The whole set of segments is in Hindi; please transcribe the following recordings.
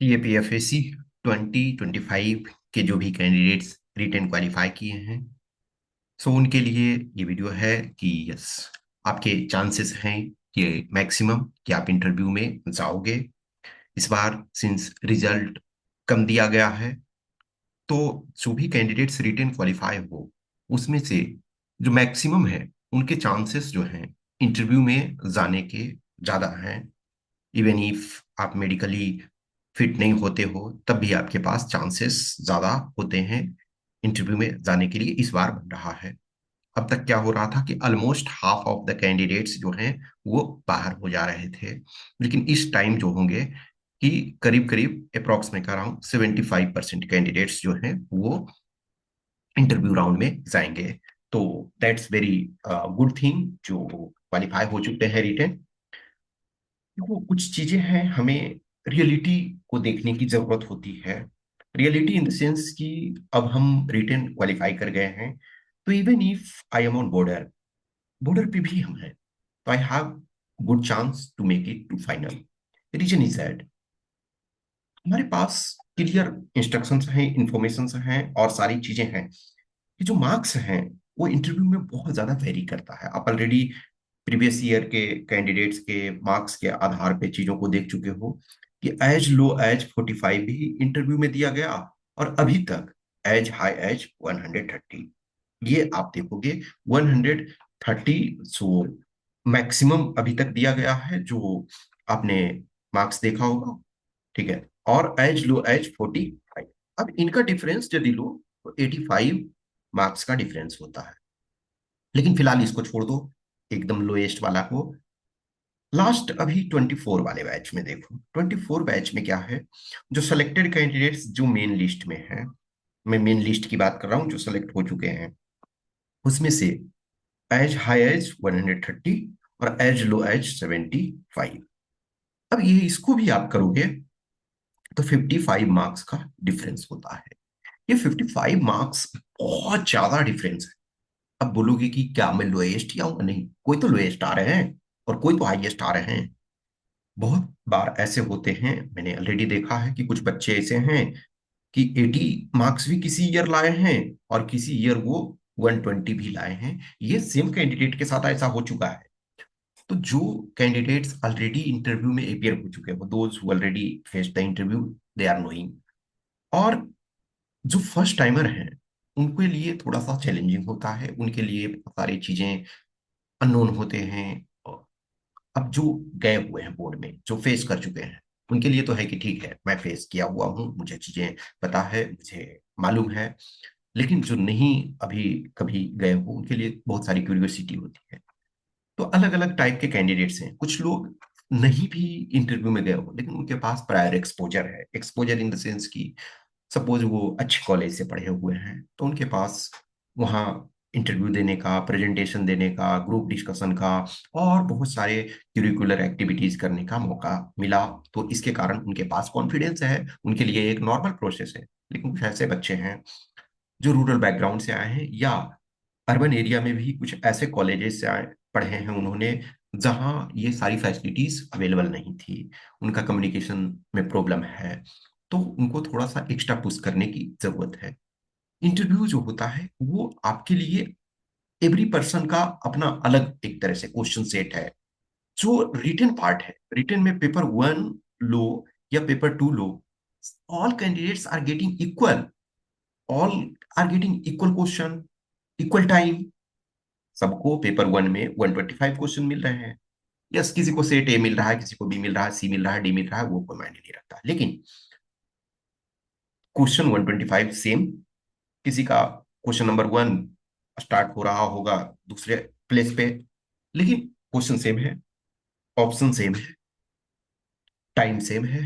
टीएपीएफएससी 2025 के जो भी कैंडिडेट्स रिटेन क्वालिफाई किए हैं, सो उनके लिए ये वीडियो है कि यस, आपके चांसेस हैं कि मैक्सिमम कि आप इंटरव्यू में जाओगे। इस बार सिंस रिजल्ट कम दिया गया है, तो जो भी कैंडिडेट्स रिटेन क्वालिफाई हो उसमें से जो मैक्सिमम है उनके चांसेस जो हैं इंटरव्यू में जाने के ज़्यादा हैं। इवन इफ आप मेडिकली फिट नहीं होते हो तब भी आपके पास चांसेस ज्यादा होते हैं इंटरव्यू में जाने के लिए। इस बार बन रहा है। अब तक क्या हो रहा था कि almost half of the candidates जो हैं वो बाहर हो जा रहे थे, लेकिन इस टाइम जो होंगे कि करीब करीब अप्रोक्स में कर रहा हूँ 75% कैंडिडेट्स जो हैं वो इंटरव्यू राउंड में जाएंगे। तो दैट्स वेरी गुड थिंग जो क्वालिफाई हो चुके हैं रिटेन। वो कुछ चीजें हैं, हमें रियलिटी को देखने की जरूरत होती है। रियलिटी इन द सेंस कि अब हम रिटेन क्वालिफाई कर गए हैं, तो even if I am on border, border पे भी हम हैं, तो I have good chance to make it to final. Reason is that हमारे पास क्लियर इंस्ट्रक्शंस हैं, इंफॉर्मेशन हैं और सारी चीजें हैं कि जो मार्क्स हैं वो इंटरव्यू में बहुत ज्यादा वेरी करता है। आप ऑलरेडी प्रीवियस ईयर के कैंडिडेट्स के मार्क्स के आधार पे चीजों को देख चुके हो कि एज लो एज 45 भी इंटरव्यू में दिया गया, और अभी तक एज हाई एज 130। ये आप देखोगे 130। सो मैक्सिमम अभी तक दिया गया है जो आपने मार्क्स देखा होगा, ठीक है। और एज लो एज 45। अब इनका डिफरेंस यदि लो तो 85 मार्क्स का डिफरेंस होता है। लेकिन फिलहाल इसको छोड़ दो, एकदम लोएस्ट वाला को। लास्ट अभी 24 वाले बैच में देखो, 24 बैच में क्या है, जो सिलेक्टेड कैंडिडेट्स जो मेन लिस्ट में है, मैं मेन लिस्ट की बात कर रहा हूँ, जो सेलेक्ट हो चुके हैं उसमें से एज हाई एज 130 और एज लो एज 75। अब ये इसको भी आप करोगे तो 55 मार्क्स का डिफरेंस होता है। ये 55 मार्क्स बहुत ज्यादा डिफरेंस है। अब बोलोगे कि क्या मैं लोएस्ट ही आऊंगा? नहीं, कोई तो लोएस्ट आ रहे हैं और कोई तो हाईएस्ट आ रहे हैं। बहुत बार ऐसे होते हैं, मैंने ऑलरेडी देखा है कि कुछ बच्चे ऐसे हैं कि 80 मार्क्स भी किसी ईयर लाए हैं और किसी ईयर वो 120 भी लाए हैं। ये सेम कैंडिडेट के साथ ऐसा हो चुका है। तो जो कैंडिडेट्स ऑलरेडी इंटरव्यू में अपियर हो चुके हैं, वो those who already face the interview, they are knowing. और जो फर्स्ट टाइमर हैं उनके लिए थोड़ा सा चैलेंजिंग होता है, उनके लिए बहुत सारी चीजें अननोन होते हैं। अब जो गए हुए हैं बोर्ड में, जो फेस कर चुके हैं, उनके लिए तो है कि ठीक है, मैं फेस किया हुआ हूँ, मुझे चीजें पता है, मुझे मालूम है। लेकिन जो नहीं अभी कभी गए हो उनके लिए बहुत सारी क्यूरियोसिटी होती है। तो अलग अलग टाइप के कैंडिडेट्स हैं। कुछ लोग नहीं भी इंटरव्यू में गए हो लेकिन उनके पास प्रायर एक्सपोजर है। एक्सपोजर इन द सेंस की सपोज वो अच्छे कॉलेज से पढ़े हुए हैं तो उनके पास वहाँ इंटरव्यू देने का, प्रेजेंटेशन देने का, ग्रुप डिस्कशन का और बहुत सारे करिकुलर एक्टिविटीज करने का मौका मिला। तो इसके कारण उनके पास कॉन्फिडेंस है, उनके लिए एक नॉर्मल प्रोसेस है। लेकिन कुछ ऐसे बच्चे हैं जो रूरल बैकग्राउंड से आए हैं या अर्बन एरिया में भी कुछ ऐसे कॉलेजेस से आए पढ़े हैं उन्होंने, जहाँ ये सारी फैसिलिटीज अवेलेबल नहीं थी, उनका कम्युनिकेशन में प्रॉब्लम है, तो उनको थोड़ा सा एक्स्ट्रा पुश करने की जरूरत है। इंटरव्यू जो होता है वो आपके लिए एवरी पर्सन का अपना अलग एक तरह से क्वेश्चन सेट है। जो रिटन पार्ट है, रिटन में पेपर वन लो या पेपर टू लो, all candidates are getting equal, all are getting equal question, equal time. सबको पेपर वन में 125 क्वेश्चन मिल रहे हैं। यस, किसी को सेट ए मिल रहा है, किसी को बी मिल रहा है, सी मिल रहा है, डी मिल रहा है, वो कोई मायने नहीं रखता। लेकिन क्वेश्चन 125 सेम। किसी का क्वेश्चन नंबर वन स्टार्ट हो रहा होगा दूसरे प्लेस पे, लेकिन क्वेश्चन सेम है, ऑप्शन सेम है, टाइम सेम है,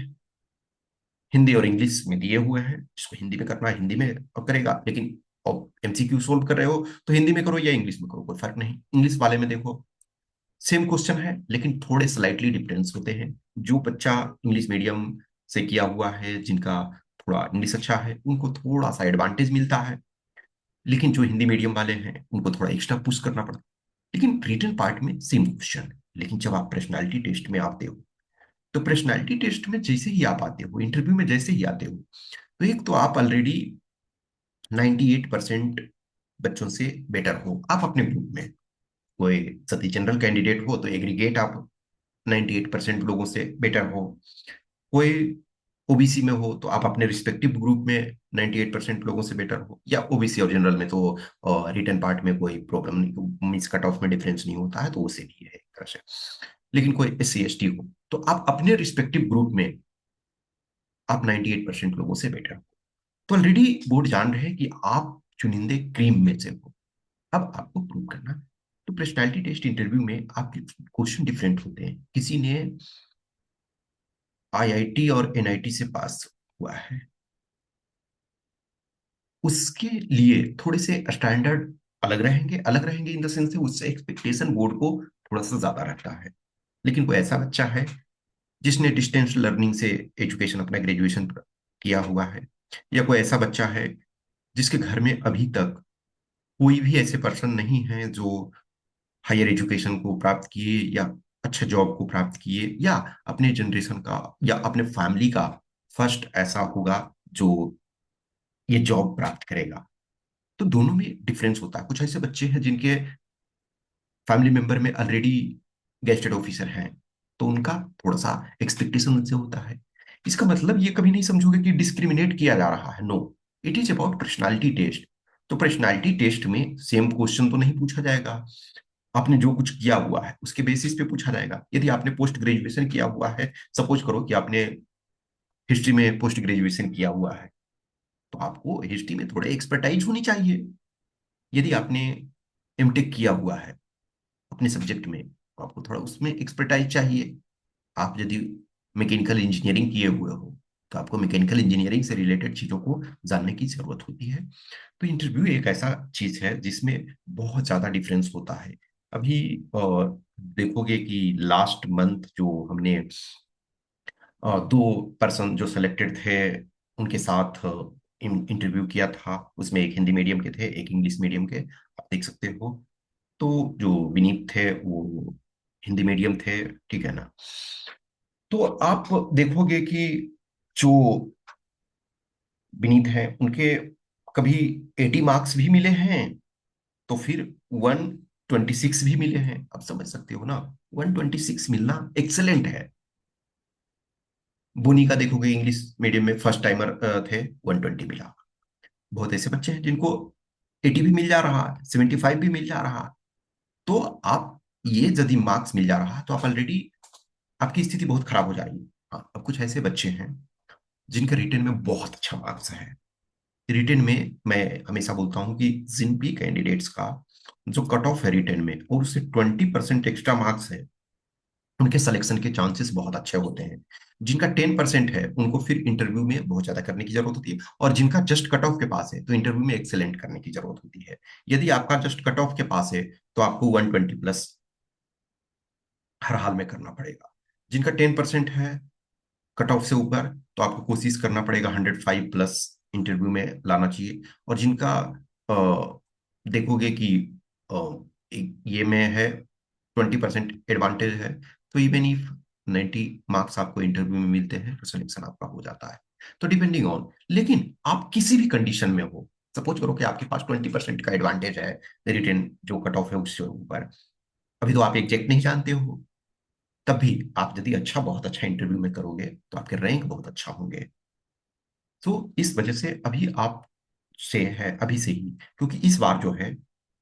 हिंदी और इंग्लिश में दिए हुए हैं। जिसको हिंदी में करना है हिंदी में करेगा, लेकिन एमसीक्यू सोल्व कर रहे हो तो हिंदी में करो या इंग्लिश में करो, कोई फर्क नहीं। इंग्लिश वाले में देखो सेम क्वेश्चन है लेकिन थोड़े स्लाइटली डिफरेंस होते हैं। जो बच्चा इंग्लिश मीडियम से किया हुआ है, जिनका थोड़ा इंग्लिश अच्छा है, उनको थोड़ा सा एडवांटेज मिलता है। लेकिन जो हिंदी मीडियम वाले हैं उनको थोड़ा एक्स्ट्रा पुश करना पड़ता है। लेकिन रिटन पार्ट में सेम क्वेश्चन है। लेकिन जब आप पर्सनालिटी टेस्ट में आते हो तो पर्सनालिटी टेस्ट में जैसे ही आप आते हो, इंटरव्यू में जैसे ही आते हो, तो एक तो आप ऑलरेडी 98% बच्चों से बेटर हो आप अपने ग्रुप में। कोई सती जनरल कैंडिडेट हो तो एग्रीगेट आप 98% लोगों से बेटर हो। कोई ओबीसी में हो तो आप अपने रिस्पेक्टिव ग्रुप में 98% लोगों से बेटर हो, या ओबीसी और जनरल में तो रिटन पार्ट में कोई प्रॉब्लम नहीं, मीन्स कट ऑफ में डिफरेंस नहीं होता है, तो उससे भी है एक तरह से। लेकिन कोई SC ST हो तो आप अपने रिस्पेक्टिव ग्रुप में आप 98% लोगों से बेटर हो। तो ऑलरेडी बोर्ड जान रहे हैं कि आप चुनिंदे क्रीम में से हो। अब आपको प्रूव करना। तो पर्सनैलिटी टेस्ट इंटरव्यू में आपके क्वेश्चन डिफरेंट होते हैं। किसी ने IIT और NIT से पास हुआ है, उसके लिए थोड़े से स्टैंडर्ड अलग रहेंगे इन द सेंस, उससे एक्सपेक्टेशन बोर्ड को थोड़ा सा ज्यादा रहता है। लेकिन कोई ऐसा बच्चा है जिसने डिस्टेंस लर्निंग से एजुकेशन अपना ग्रेजुएशन किया हुआ है, या कोई ऐसा बच्चा है जिसके घर में अभी तक कोई भी ऐसे पर्सन नहीं है जो हायर एजुकेशन को प्राप्त किए या अच्छे जॉब को प्राप्त किए, या अपने जनरेशन का या अपने फैमिली का फर्स्ट ऐसा होगा जो ये जॉब प्राप्त करेगा। तो दोनों में डिफरेंस होता है। कुछ ऐसे बच्चे हैं जिनके फैमिली मेंबर में ऑलरेडी गेस्टेड ऑफिसर हैं, तो उनका थोड़ा सा एक्सपेक्टेशन उनसे होता है। इसका मतलब ये कभी नहीं समझोगे कि डिस्क्रिमिनेट किया जा रहा है, no, it is about personality test. तो पर्सनालिटी टेस्ट में सेम क्वेश्चन तो नहीं पूछा जाएगा। आपने जो कुछ किया हुआ है उसके बेसिस पे पूछा जाएगा। यदि आपने पोस्ट ग्रेजुएशन किया हुआ है, सपोज करो कि आपने हिस्ट्री में पोस्ट ग्रेजुएशन किया हुआ है, तो आपको हिस्ट्री में थोड़ा एक्सपर्टाइज होनी चाहिए। यदि आपने एमटेक किया हुआ है अपने सब्जेक्ट में, तो आपको थोड़ा उसमें एक्सपर्टाइज चाहिए। आप यदि मैकेनिकल इंजीनियरिंग किए हुए हो, तो आपको मैकेनिकल इंजीनियरिंग से रिलेटेड चीजों को जानने की जरूरत होती है। तो इंटरव्यू एक ऐसा चीज है जिसमें बहुत ज्यादा डिफरेंस होता है। अभी देखोगे कि लास्ट मंथ जो हमने 2 पर्सन जो सिलेक्टेड थे उनके साथ इंटरव्यू किया था, उसमें एक हिंदी मीडियम के थे, एक इंग्लिश मीडियम के, आप देख सकते हो। तो जो विनीत थे वो हिंदी मीडियम थे, ठीक है ना। तो आप देखोगे कि जो विनीत हैं उनके कभी 80 मार्क्स भी मिले हैं, तो फिर 126 भी मिले हैं। आप समझ सकते हो ना, 126 मिलना एक्सेलेंट है। बोनी का देखोगे इंग्लिश मीडियम में फर्स्ट टाइमर थे, 120 मिला। बहुत ऐसे बच्चे हैं जिनको 80 भी मिल जा रहा, 75 भी मिल जा रहा। तो आप ये यदि मार्क्स मिल जा रहा तो आप ऑलरेडी आपकी स्थिति बहुत खराब हो जाएगी। हाँ, अब कुछ ऐसे बच्चे हैं जिनका रिटर्न में बहुत अच्छा मार्क्स है। रिटर्न में मैं हमेशा बोलता हूँ कि जिन भी कैंडिडेट्स का जो कट ऑफ है रिटर्न में और उससे 20% एक्स्ट्रा मार्क्स है, उनके सिलेक्शन के चांसेस बहुत अच्छे होते हैं। जिनका 10% है उनको फिर इंटरव्यू में बहुत ज्यादा करने की जरूरत होती है, और जिनका जस्ट कट ऑफ के पास है तो इंटरव्यू में एक्सेलेंट करने की जरूरत होती है। यदि आपका जस्ट कट ऑफ के पास है तो आपको 120+ हर हाल में करना पड़ेगा। जिनका 10% है कट ऑफ से ऊपर, तो आपको कोशिश करना पड़ेगा 105+ इंटरव्यू में लाना चाहिए। और जिनका देखोगे कि ये में है 20% एडवांटेज है, तो इवन इफ 90 मार्क्स आपको इंटरव्यू में मिलते हैं तो सिलेक्शन आपका हो जाता है। तो डिपेंडिंग ऑन, लेकिन आप किसी भी कंडीशन में हो, सपोज करो कि आपके पास 20% का एडवांटेज है, रिटेन जो कट ऑफ है उससे ऊपर, अभी तो आप एग्जैक्ट नहीं जानते हो, तब भी आप यदि अच्छा बहुत अच्छा इंटरव्यू में करोगे तो आपके रैंक बहुत अच्छा होंगे। तो इस वजह से अभी आप से है अभी से ही, क्योंकि इस बार जो है,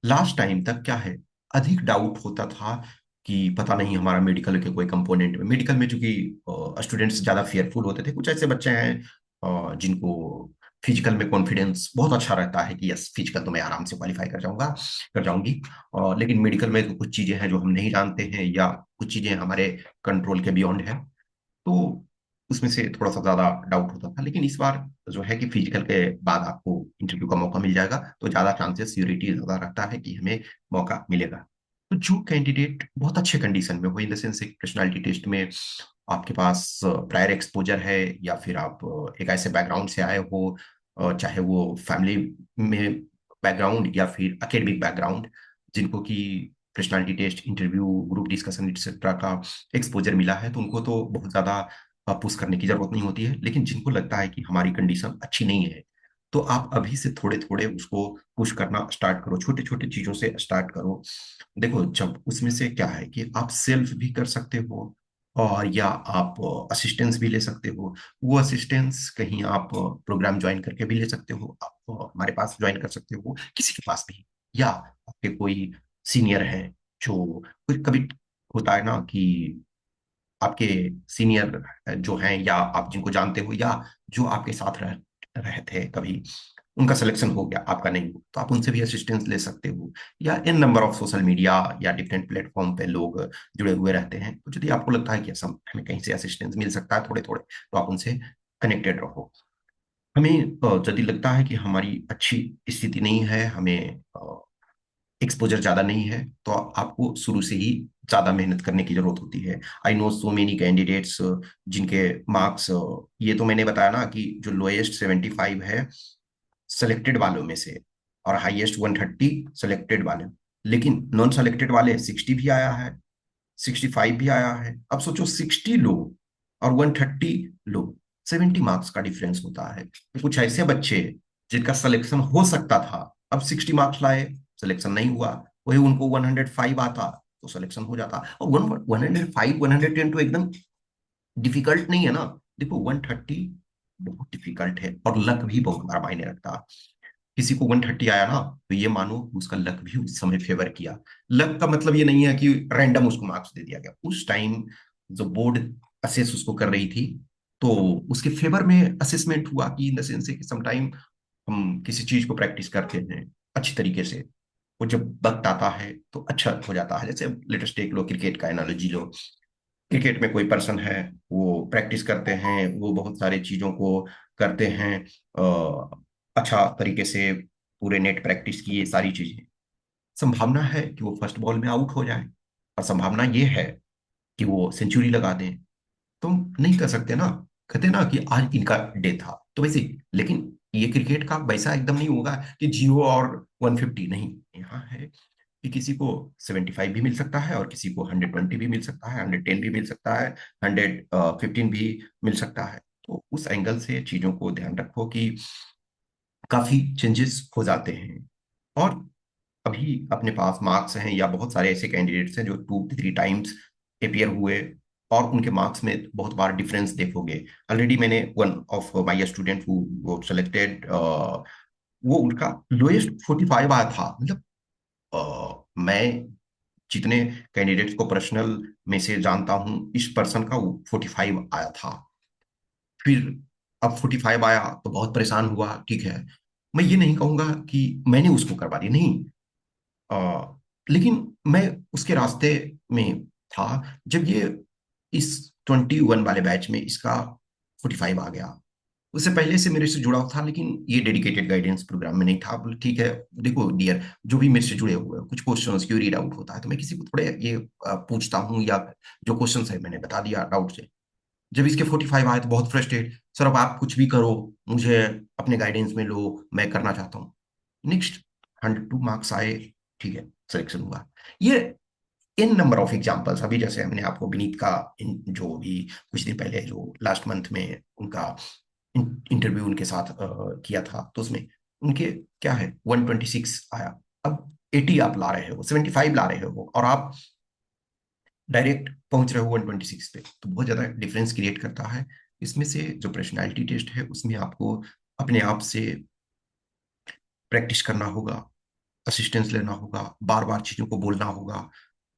लास्ट टाइम तक क्या है, अधिक डाउट होता था कि पता नहीं हमारा मेडिकल के कोई कंपोनेंट में, मेडिकल में चूंकि स्टूडेंट्स ज्यादा फेयरफुल होते थे। कुछ ऐसे बच्चे हैं जिनको फिजिकल में कॉन्फिडेंस बहुत अच्छा रहता है कि यस फिजिकल तो मैं आराम से क्वालिफाई कर जाऊंगा, कर जाऊंगी। लेकिन मेडिकल में तो कुछ चीजें हैं जो हम नहीं जानते हैं, या कुछ चीजें हमारे कंट्रोल के बियॉन्ड है, तो उसमें से थोड़ा सा ज्यादा डाउट होता था। लेकिन इस बार जो है कि फिजिकल के बाद आपको इंटरव्यू का मौका मिल जाएगा, तो ज्यादा चांसेस सियोरिटी ज्यादा रहता है कि हमें मौका मिलेगा। तो जो कैंडिडेट बहुत अच्छे कंडीशन में हो, इन द सेंस एक पर्सनालिटी टेस्ट में आपके पास प्रायर एक्सपोजर है, या फिर आप एक ऐसे बैकग्राउंड से आए हो, चाहे वो फैमिली में बैकग्राउंड या फिर एकेडमिक बैकग्राउंड, जिनको कि personality test, interview, group discussion etcetera का एक्सपोजर मिला है, तो उनको तो बहुत ज्यादा पुश करने की जरूरत नहीं होती है। लेकिन जिनको लगता है कि हमारी कंडीशन अच्छी नहीं है, तो आप अभी से थोड़े थोड़े उसको पुश करना स्टार्ट करो, छोटे छोटे चीजों से स्टार्ट करो। देखो, जब उसमें से क्या है कि आप सेल्फ भी कर सकते हो, और या आप असिस्टेंस भी ले सकते हो। वो असिस्टेंस कहीं आप प्रोग्राम ज्वाइन करके भी ले सकते हो, आप हमारे पास ज्वाइन कर सकते हो, किसी के पास भी, या आपके कोई सीनियर है जो, कोई कभी होता है ना कि आपके सीनियर जो हैं, या आप जिनको जानते हो, या जो आपके साथ रहे थे कभी, उनका सिलेक्शन हो गया, आपका नहीं हो, तो आप उनसे भी असिस्टेंस ले सकते हो। या इन नंबर ऑफ सोशल मीडिया या डिफरेंट प्लेटफॉर्म पे लोग जुड़े हुए रहते हैं, तो यदि आपको लगता है कि ऐसा हमें कहीं से असिस्टेंस मिल सकता है थोड़े थोड़े, तो आप उनसे कनेक्टेड रहो। हमें यदि लगता है कि हमारी अच्छी स्थिति नहीं है, हमें एक्सपोजर ज्यादा नहीं है, तो आपको शुरू से ही ज्यादा मेहनत करने की जरूरत होती है। I know so many candidates जिनके मार्क्स, ये तो मैंने बताया ना कि जो लोएस्ट 75 है सेलेक्टेड वालों में से, और हाईएस्ट 130 सेलेक्टेड वाले, लेकिन नॉन सेलेक्टेड वाले 60 भी आया है, 65 भी आया है। अब सोचो 60 लो और 130 लो, 70 मार्क्स का डिफरेंस होता है। तो कुछ ऐसे बच्चे जिनका सिलेक्शन हो सकता था, अब 60 मार्क्स लाए, सिलेक्शन नहीं हुआ। वही उनको 105 आता तो सिलेक्शन हो जाता। और 105 110 तो एकदम डिफिकल्ट नहीं है ना। देखो 130 बहुत डिफिकल्ट है, और लक भी बहुत बड़ा मायने रखता है। किसी को 130 आया ना, तो ये मानो उसका लक भी उस समय फेवर किया। लक का मतलब ये नहीं है कि रैंडम उसको मार्क्स दे दिया गया। उस टाइम जो बोर्ड असेस उसको कर रही थी, तो उसके फेवर में असेसमेंट हुआ, कि इन द सेंस कि समटाइम हम किसी चीज को प्रैक्टिस करते हैं अच्छी तरीके से, वो जब वक्त आता है तो अच्छा हो जाता है। जैसे लेटेस्ट टेक लो, क्रिकेट का एनालॉजी लो। क्रिकेट में कोई पर्सन है, वो प्रैक्टिस करते हैं, वो बहुत सारी चीजों को करते हैं, अच्छा तरीके से पूरे नेट प्रैक्टिस की, ये सारी चीजें, संभावना है कि वो फर्स्ट बॉल में आउट हो जाए, और संभावना ये है कि वो सेंचुरी लगा दें। तुम नहीं कर सकते ना, कहते ना कि आज इनका डे था तो वैसे। लेकिन ये क्रिकेट का वैसा एकदम नहीं होगा कि 0 और 150 नहीं। यहाँ है कि किसी को 75 भी मिल सकता है, और किसी को 120 भी मिल सकता है, 110 भी मिल सकता है, 115 भी मिल सकता है। तो उस एंगल से चीजों को ध्यान रखो कि काफी चेंजेस हो जाते हैं। और अभी अपने पास मार्क्स हैं, या बहुत सारे ऐसे कैंडिडेट्स हैं जो 2 3 टाइम्स अपियर हुए, और उनके मार्क्स में बहुत बार डिफरेंस देखोगे। ऑलरेडी मैंने वन ऑफ माय स्टूडेंट वो सेलेक्टेड, वो उनका लोएस्ट 45 आया था। मतलब मैं जितने कैंडिडेट्स को पर्सनल में से जानता हूं, इस पर्सन का वो 45 आया था। फिर अब 45 आया तो बहुत परेशान हुआ, ठीक है। मैं ये नहीं कहूंगा कि मैंने उसको करवा दिया, नहीं। लेकिन मैं उसके रास्ते में था जब ये इस 21 वाले बैच में इसका 45 आ गया। उससे पहले से मेरे से जुड़ा हुआ था, लेकिन ये डेडिकेटेड गाइडेंस प्रोग्राम में नहीं था। बोले ठीक है, देखो डियर, जो भी मेरे से जुड़े हुए हैं, कुछ क्वेश्चंस क्यूरी डाउट होता है तो मैं किसी को थोड़े ये पूछता हूँ, या जो क्वेश्चंस है मैंने बता दिया डाउट से। जब इसके 45 आए तो बहुत फ्रस्ट्रेट, सर अब आप कुछ भी करो, मुझे अपने गाइडेंस में लो, मैं करना चाहता हूँ। नेक्स्ट 102 मार्क्स आए, ठीक है, सिलेक्शन हुआ। ये इन नंबर ऑफ एग्जांपल्स। अभी जैसे हमने आपको विनीत का जो भी कुछ दिन पहले जो लास्ट मंथ में उनका इंटरव्यू उनके साथ किया था, तो उसमें उनके क्या है 126 आया। अब 80 आप ला रहे हो, 75 ला रहे हो, और आप डायरेक्ट पहुंच रहे हो 126 पे, तो बहुत ज्यादा डिफरेंस क्रिएट करता है। इसमें से जो पर्सनैलिटी टेस्ट है, उसमें आपको अपने आप से प्रैक्टिस करना होगा, असिस्टेंस लेना होगा, बार बार चीजों को बोलना होगा।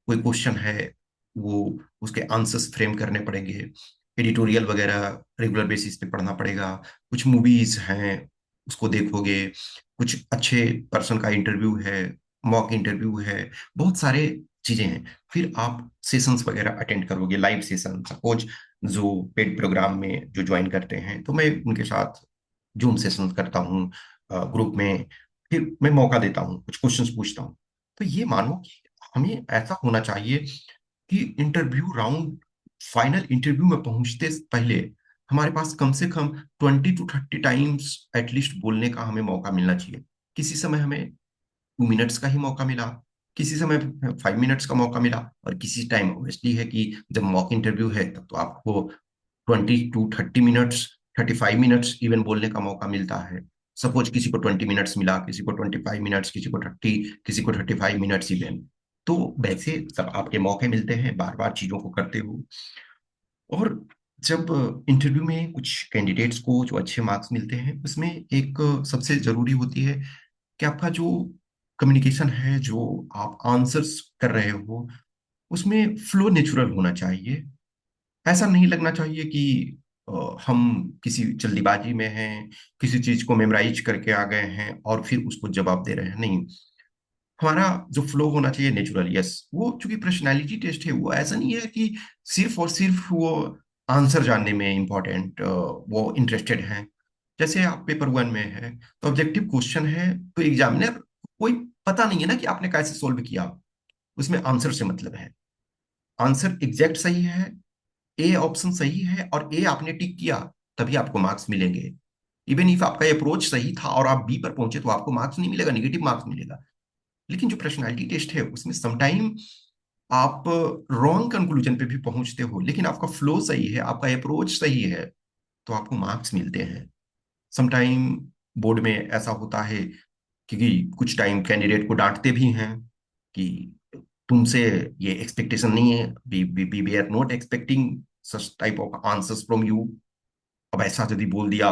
कोई क्वेश्चन है, वो उसके आंसर्स फ्रेम करने पड़ेंगे, एडिटोरियल वगैरह रेगुलर बेसिस पे पढ़ना पड़ेगा। कुछ मूवीज हैं, उसको देखोगे। कुछ अच्छे पर्सन का इंटरव्यू है, मॉक इंटरव्यू है, बहुत सारे चीजें हैं। फिर आप सेशंस वगैरह अटेंड करोगे, लाइव सेशन। सपोज जो पेड प्रोग्राम में जो ज्वाइन करते हैं, तो मैं उनके साथ जूम सेशन करता हूँ ग्रुप में। फिर मैं मौका देता हूँ, कुछ क्वेश्चंस पूछता हूँ। तो ये मानो कि हमें ऐसा होना चाहिए कि इंटरव्यू राउंड, फाइनल इंटरव्यू में पहुंचते पहले हमारे पास कम से कम 20 to 30 टाइम्स एटलीस्ट बोलने का हमें मौका मिलना चाहिए। किसी समय हमें 2 मिनट्स का ही मौका मिला, किसी समय 5 मिनट्स का मौका मिला, और किसी टाइम ऑब्वियसली है कि जब मॉक इंटरव्यू है तब तो आपको 20 to 30 मिनट्स, 35 मिनट्स इवन बोलने का मौका मिलता है। सपोज किसी को 20 मिनट्स मिला, किसी को 25 मिनट्स, किसी को 30, किसी को 35 मिनट्स इवन। तो वैसे सब आपके मौके मिलते हैं बार बार चीजों को करते हुए। और जब इंटरव्यू में कुछ कैंडिडेट्स को जो अच्छे मार्क्स मिलते हैं, उसमें एक सबसे जरूरी होती है कि आपका जो कम्युनिकेशन है, जो आप आंसर्स कर रहे हो, उसमें फ्लो नेचुरल होना चाहिए। ऐसा नहीं लगना चाहिए कि हम किसी जल्दीबाजी में हैं, किसी चीज को मेमोराइज करके आ गए हैं और फिर उसको जवाब दे रहे हैं। नहीं, हमारा जो फ्लो होना चाहिए नेचुरल। यस, वो चूंकि पर्सनालिटी टेस्ट है, वो ऐसा नहीं है कि सिर्फ और सिर्फ वो आंसर जानने में इम्पोर्टेंट वो इंटरेस्टेड हैं। जैसे आप पेपर 1 में है तो ऑब्जेक्टिव क्वेश्चन है, तो एग्जामिनर कोई पता नहीं है ना कि आपने कैसे सोल्व किया, उसमें आंसर से मतलब है। आंसर एग्जैक्ट सही है, ए ऑप्शन सही है और ए आपने टिक किया, तभी आपको मार्क्स मिलेंगे। इवन इफ आपका अप्रोच सही था और आप बी पर पहुंचे तो आपको मार्क्स नहीं मिलेगा, निगेटिव मार्क्स मिलेगा। लेकिन जो पर्सनालिटी टेस्ट है उसमें समटाइम आप रॉन्ग कंक्लूजन पे भी पहुंचते हो, लेकिन आपका फ्लो सही है, आपका अप्रोच सही है, तो आपको मार्क्स मिलते हैं। समटाइम बोर्ड में ऐसा होता है, क्योंकि कुछ टाइम कैंडिडेट को डांटते भी हैं कि तुमसे ये एक्सपेक्टेशन नहीं है, we are not expecting such type of answers from you. अब ऐसा यदि बोल दिया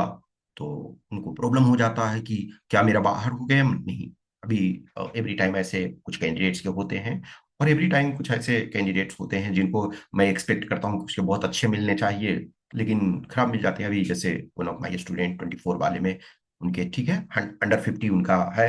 तो उनको प्रॉब्लम हो जाता है कि क्या मेरा बाहर हो गया? नहीं। अभी एवरी टाइम ऐसे कुछ कैंडिडेट्स के होते हैं, और एवरी टाइम कुछ ऐसे कैंडिडेट्स होते हैं जिनको मैं एक्सपेक्ट करता हूँ कि उसके बहुत अच्छे मिलने चाहिए, लेकिन खराब मिल जाते हैं। अभी जैसे वन ऑफ माई स्टूडेंट 24 वाले में, उनके ठीक है अंडर 50 उनका है,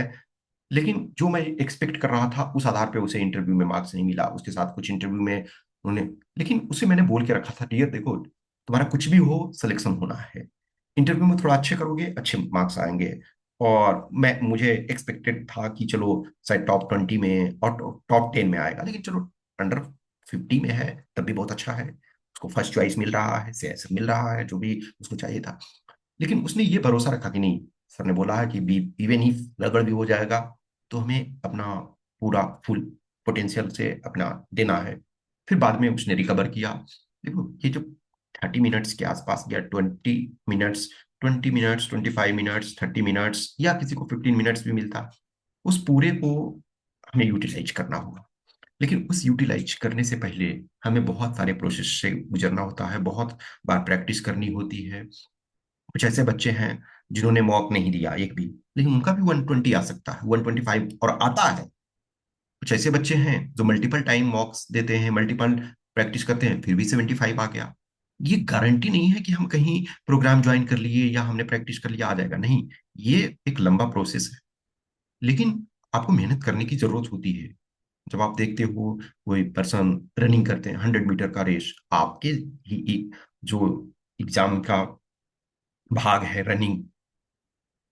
लेकिन जो मैं एक्सपेक्ट कर रहा था उस आधार पे उसे इंटरव्यू में मार्क्स नहीं मिला। उसके साथ कुछ इंटरव्यू में उन्होंने, लेकिन उसे मैंने बोल के रखा था, डियर देखो, तुम्हारा कुछ भी हो सिलेक्शन होना है। इंटरव्यू में थोड़ा अच्छे करोगे, अच्छे मार्क्स आएंगे। और मैं मुझे एक्सपेक्टेड था कि चलो शायद टॉप 20 में और टॉप 10 में आएगा, लेकिन चलो अंडर 50 में है तब भी बहुत अच्छा है। उसको फर्स्ट चॉइस मिल रहा है, सीएसएफ मिल रहा है, जो भी उसको चाहिए था। लेकिन उसने ये भरोसा रखा कि नहीं, सर ने बोला है कि इवन ही रगड़ भी हो जाएगा तो हमें अपना पूरा फुल पोटेंशियल से अपना देना है। फिर बाद में उसने रिकवर किया। देखो, ये जो 30 मिनट्स के आसपास या 20 मिनट्स, 20 मिनट्स, 25 मिनट्स, 30 मिनट्स, या किसी को 15 मिनट्स भी मिलता, उस पूरे को हमें यूटिलाइज करना होगा। लेकिन उस यूटिलाइज करने से पहले हमें बहुत सारे प्रोसेस से गुजरना होता है, बहुत बार प्रैक्टिस करनी होती है। कुछ ऐसे बच्चे हैं जिन्होंने मॉक नहीं दिया एक भी, लेकिन उनका भी 120 आ सकता है, 125 और आता है। कुछ ऐसे बच्चे हैं जो मल्टीपल टाइम मॉक्स देते हैं, मल्टीपल प्रैक्टिस करते हैं, फिर भी 75 आ गया। ये गारंटी नहीं है कि हम कहीं प्रोग्राम ज्वाइन कर लिए या हमने प्रैक्टिस कर लिया आ जाएगा, नहीं। ये एक लंबा प्रोसेस है, लेकिन आपको मेहनत करने की जरूरत होती है। जब आप देखते हो कोई पर्सन रनिंग करते हैं 100 मीटर का रेस, आपके जो एग्जाम का भाग है running,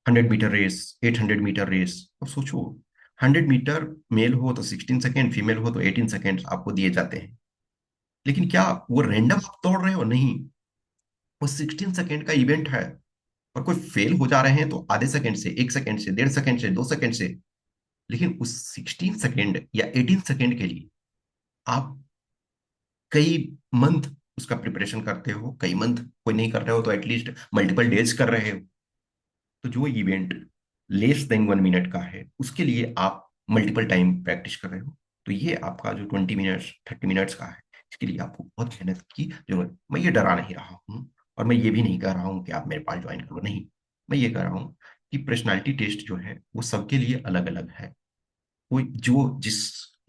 100 metre race, 800 metre race, अब सोचो 100 मीटर मेल हो तो 16 सेकेंड, फीमेल हो तो 18 सेकेंड आपको दिए जाते हैं। लेकिन क्या वो रैंडम आप दौड़ रहे हो? नहीं, वो 16 सेकेंड का इवेंट है। और कोई फेल हो जा रहे हैं तो आधे सेकंड से, 1 सेकंड से, 1.5 सेकंड से, 2 सेकंड से। लेकिन उस 16 सेकेंड या 18 सेकेंड के लिए आप कई मंथ उसका प्रिपरेशन करते हो, कई मंथ कोई नहीं कर रहे हो तो एटलीस्ट मल्टीपल डेज कर रहे हो। तो जो इवेंट लेस देन 1 मिनट का है उसके लिए आप मल्टीपल टाइम प्रैक्टिस कर रहे हो। तो ये आपका जो 20 मिनट्स, 30 मिनट्स का है, इसके लिए आपको बहुत मेहनत की जरूरत। मैं ये डरा नहीं रहा हूँ, और मैं ये भी नहीं कह रहा हूँ कि आप मेरे पास ज्वाइन करो, नहीं। मैं ये कह रहा हूँ कि पर्सनालिटी टेस्ट जो है वो सबके लिए अलग अलग है। कोई जो जिस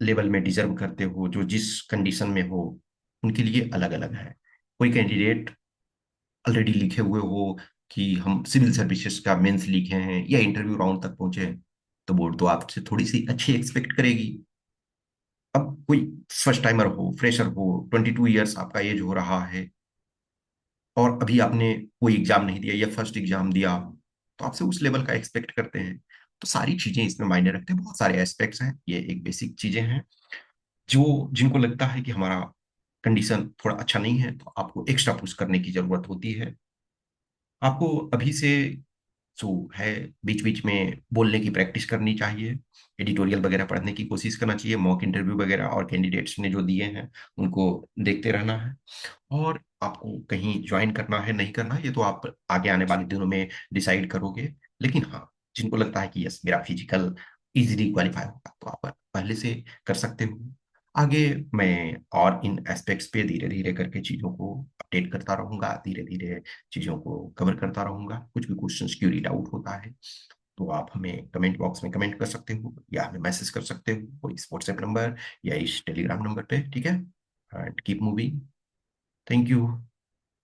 लेवल में डिजर्व करते हो, जो जिस कंडीशन में हो, उनके लिए अलग अलग है। कोई कैंडिडेट ऑलरेडी लिखे हुए हो कि हम सिविल सर्विसेज का मेंस लिखे हैं या इंटरव्यू राउंड तक पहुंचे हैं, तो बोर्ड तो आपसे थोड़ी सी अच्छी एक्सपेक्ट करेगी। अब कोई फर्स्ट टाइमर हो, फ्रेशर हो, 22 ईयर्स आपका एज हो रहा है, और अभी आपने कोई एग्जाम नहीं दिया या फर्स्ट एग्जाम दिया, तो आपसे उस लेवल का एक्सपेक्ट करते हैं। तो सारी चीजें इसमें मायने रखते हैं, बहुत सारे एस्पेक्ट्स हैं, ये एक बेसिक चीजें हैं। जो जिनको लगता है कि हमारा कंडीशन थोड़ा अच्छा नहीं है तो आपको एक्स्ट्रा पुश करने की जरूरत होती है। आपको अभी से सो है, बीच बीच में बोलने की प्रैक्टिस करनी चाहिए, एडिटोरियल वगैरह पढ़ने की कोशिश करना चाहिए, मॉक इंटरव्यू वगैरह और कैंडिडेट्स ने जो दिए हैं उनको देखते रहना है। और आपको कहीं ज्वाइन करना है नहीं करना है ये तो आप आगे आने वाले दिनों में डिसाइड करोगे। लेकिन हाँ, जिनको लगता है कि यस मेरा फिजिकल इजीली क्वालिफाई होगा तो आप पहले से कर सकते हो। आगे मैं और इन एस्पेक्ट्स पे धीरे धीरे करके चीज़ों को अपडेट करता रहूंगा, धीरे धीरे चीज़ों को कवर करता रहूंगा। कुछ भी क्वेश्चंस क्यूरी डाउट होता है तो आप हमें कमेंट बॉक्स में कमेंट कर सकते हो या हमें मैसेज कर सकते हो इस व्हाट्सएप नंबर या इस टेलीग्राम नंबर पे, ठीक है। And keep moving. Thank you.